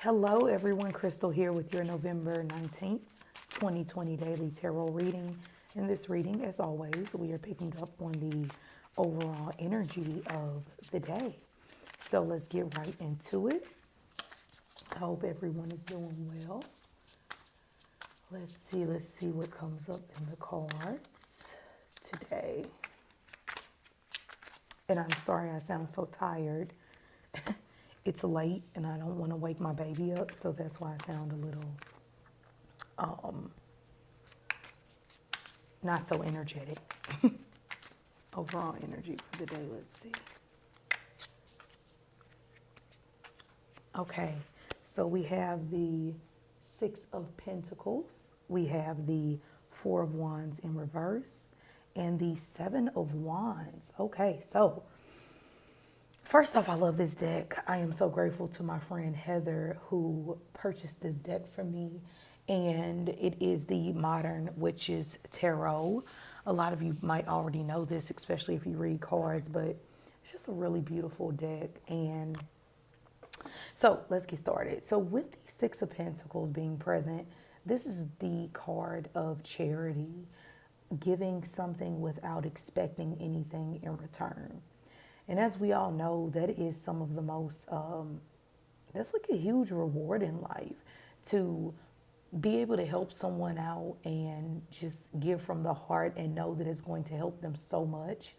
Hello, everyone. Crystal here with your November 19th, 2020 daily tarot reading. In this reading, as always, we are picking up on the overall energy of the day. So let's get right into it. I hope everyone is doing well. Let's see what comes up in the cards today. And I'm sorry I sound so tired. It's late and I don't want to wake my baby up, so that's why I sound a little not so energetic. Overall energy for the day, let's see. Okay, so we have the Six of Pentacles, we have the Four of Wands in reverse, and the Seven of Wands. Okay, so first off, I love this deck. I am so grateful to my friend Heather who purchased this deck for me, and it is the Modern Witches Tarot. A lot of you might already know this, especially if you read cards, but it's just a really beautiful deck. And so let's get started. So with the Six of Pentacles being present, this is the card of charity, giving something without expecting anything in return. And as we all know, that is some of the most, that's like a huge reward in life, to be able to help someone out and just give from the heart and know that it's going to help them so much.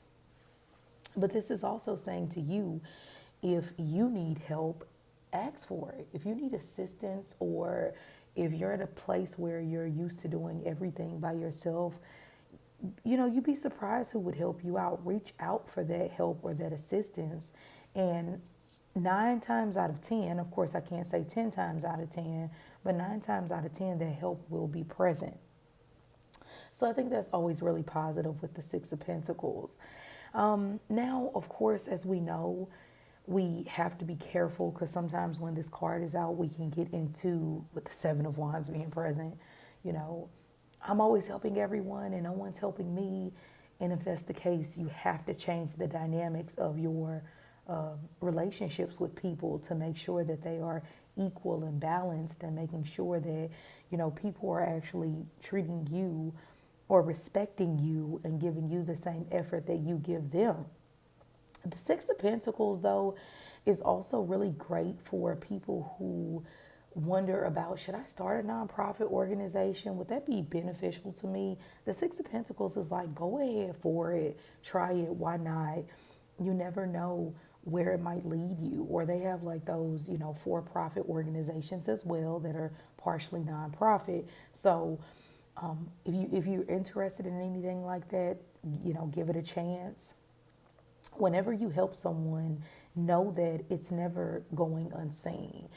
But this is also saying to you, if you need help, ask for it. If you need assistance, or if you're at a place where you're used to doing everything by yourself, you know, you'd be surprised who would help you out. Reach out for that help or that assistance. And 9 times out of 10, of course, I can't say 10 times out of 10, but 9 times out of 10, that help will be present. So I think that's always really positive with the Six of Pentacles. Now, of course, as we know, we have to be careful because sometimes when this card is out, we can get into, with the Seven of Wands being present, you know, I'm always helping everyone and no one's helping me. And if that's the case, you have to change the dynamics of your relationships with people to make sure that they are equal and balanced, and making sure that, you know, people are actually treating you or respecting you and giving you the same effort that you give them. The Six of Pentacles, though, is also really great for people who wonder about, should I start a nonprofit organization? Would that be beneficial to me? The Six of Pentacles is like, go ahead for it, try it, why not? You never know where it might lead you. Or they have like those, you know, for-profit organizations as well that are partially nonprofit. So if you're interested in anything like that, you know, give it a chance. Whenever you help someone, know that it's never going unseen.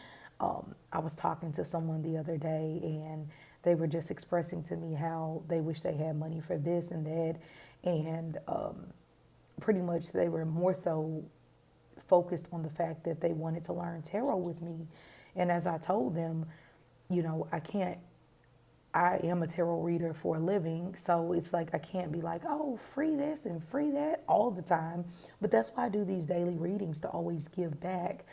I was talking to someone the other day and they were just expressing to me how they wish they had money for this and that. And pretty much they were more so focused on the fact that they wanted to learn tarot with me. And as I told them, you know, I am a tarot reader for a living, so it's like I can't be like, oh, free this and free that all the time. But that's why I do these daily readings, to always give back.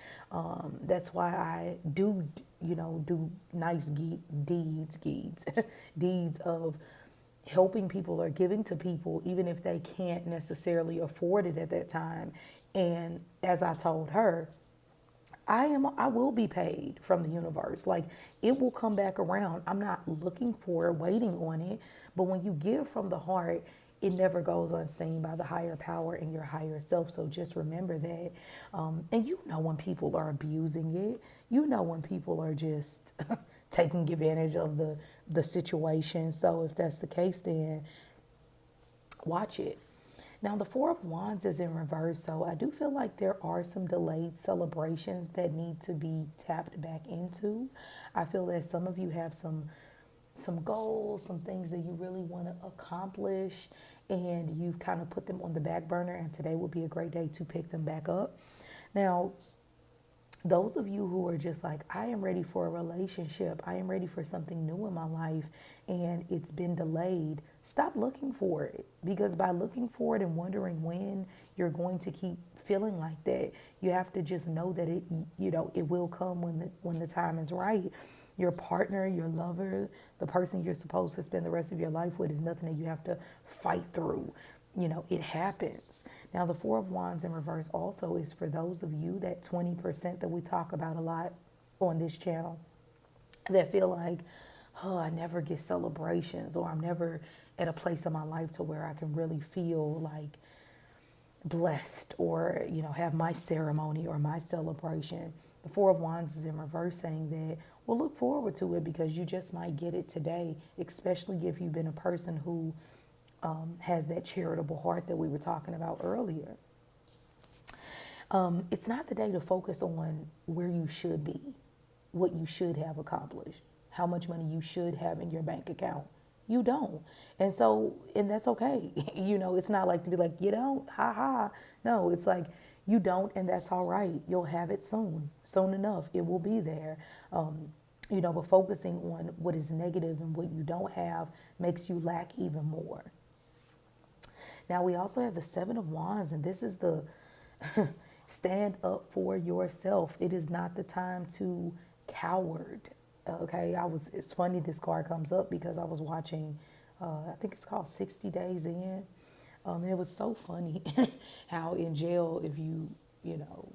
That's why I do, you know, do nice deeds of helping people or giving to people, even if they can't necessarily afford it at that time. And as I told her, I will be paid from the universe. Like, it will come back around. I'm not looking for it, waiting on it. But when you give from the heart, it never goes unseen by the higher power and your higher self. So just remember that. And you know when people are abusing it. You know when people are just taking advantage of the situation. So if that's the case, then watch it. Now, the Four of Wands is in reverse, so I do feel like there are some delayed celebrations that need to be tapped back into. I feel that some of you have some goals, some things that you really want to accomplish, and you've kind of put them on the back burner, and today would be a great day to pick them back up. Now, those of you who are just like, I am ready for a relationship, I am ready for something new in my life, and it's been delayed, stop looking for it. Because by looking for it and wondering when, you're going to keep feeling like that. You have to just know that it will come when the time is right. Your partner, your lover, the person you're supposed to spend the rest of your life with is nothing that you have to fight through. It happens. Now, the Four of Wands in reverse also is for those of you, that 20% that we talk about a lot on this channel, that feel like, oh, I never get celebrations, or I'm never at a place in my life to where I can really feel like blessed, or have my ceremony or my celebration. The Four of Wands is in reverse, saying that, well, look forward to it, because you just might get it today, especially if you've been a person who has that charitable heart that we were talking about earlier. It's not the day to focus on where you should be, what you should have accomplished, how much money you should have in your bank account. You don't. And that's okay. It's not like to be like, you don't, ha ha. No, it's like, you don't, and that's all right. You'll have it soon. Soon enough, it will be there. But focusing on what is negative and what you don't have makes you lack even more. Now, we also have the Seven of Wands, and this is the stand up for yourself. It is not the time to coward. Okay, it's funny this card comes up because I was watching, I think it's called 60 Days In. And it was so funny how in jail, if you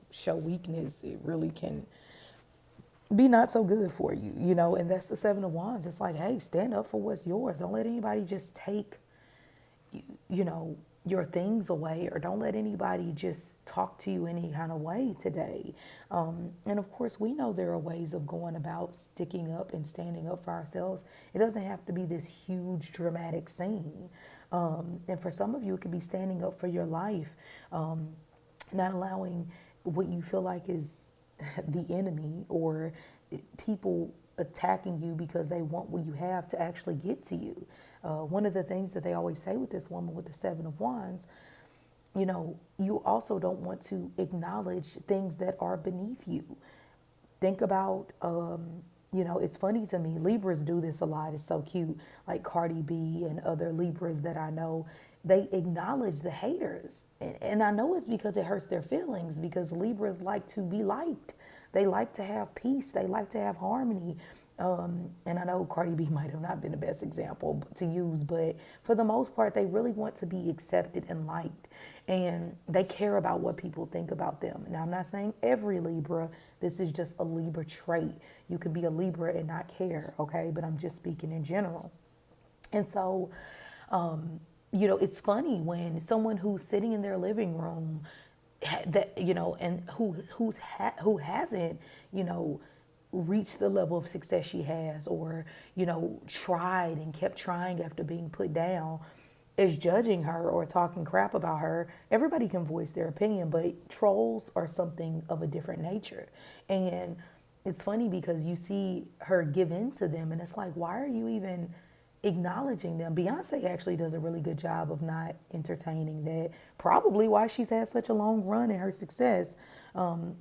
show weakness, it really can be not so good for you, and that's the Seven of Wands. It's like, hey, stand up for what's yours. Don't let anybody just take your things away, or don't let anybody just talk to you any kind of way today. And of course, we know there are ways of going about sticking up and standing up for ourselves. It doesn't have to be this huge dramatic scene. And for some of you, it could be standing up for your life, not allowing what you feel like is the enemy, or people attacking you because they want what you have to actually get to you. One of the things that they always say with this woman with the Seven of Wands, you also don't want to acknowledge things that are beneath you. Think about, it's funny to me, Libras do this a lot. It's so cute. Like Cardi B and other Libras that I know, they acknowledge the haters. And I know it's because it hurts their feelings, because Libras like to be liked. They like to have peace. They like to have harmony. And I know Cardi B might have not been the best example to use, but for the most part, they really want to be accepted and liked. And they care about what people think about them. Now, I'm not saying every Libra. This is just a Libra trait. You can be a Libra and not care, okay? But I'm just speaking in general. And so, it's funny when someone who's sitting in their living room and who hasn't, reached the level of success she has, or, tried and kept trying after being put down, is judging her or talking crap about her. Everybody can voice their opinion, but trolls are something of a different nature. And it's funny because you see her give in to them, and it's like, why are you even acknowledging them? Beyonce actually does a really good job of not entertaining that. Probably why she's had such a long run in her success,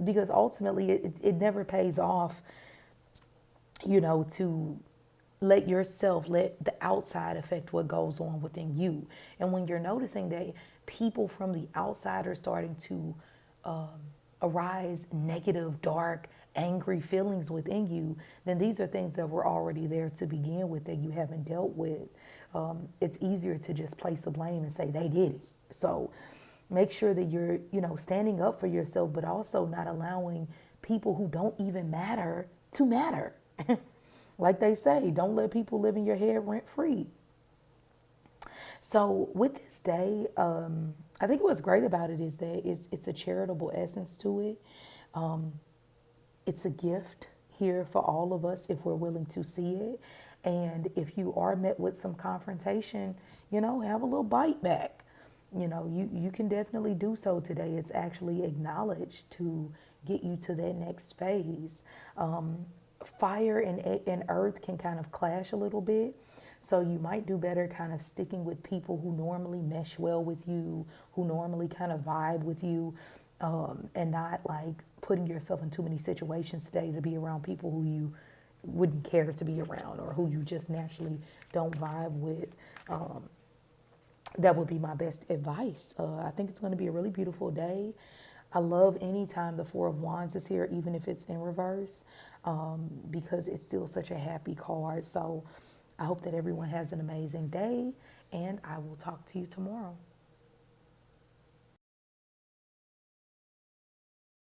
because ultimately it never pays off, to let the outside affect what goes on within you. And when you're noticing that people from the outside are starting to arise negative, dark, angry feelings within you, then these are things that were already there to begin with that you haven't dealt with. It's easier to just place the blame and say they did it. So make sure that you're, standing up for yourself, but also not allowing people who don't even matter to matter. Like they say, don't let people live in your head rent free. So with this day, I think what's great about it is that it's a charitable essence to it. It's a gift here for all of us if we're willing to see it. And if you are met with some confrontation, have a little bite back. You can definitely do so today. It's actually acknowledged to get you to that next phase. Fire and earth can kind of clash a little bit. So you might do better kind of sticking with people who normally mesh well with you, who normally kind of vibe with you. and not like putting yourself in too many situations today to be around people who you wouldn't care to be around or who you just naturally don't vibe with. That would be my best advice. I think it's going to be a really beautiful day. I love any time the Four of Wands is here, even if it's in reverse, because it's still such a happy card. So I hope that everyone has an amazing day, and I will talk to you tomorrow.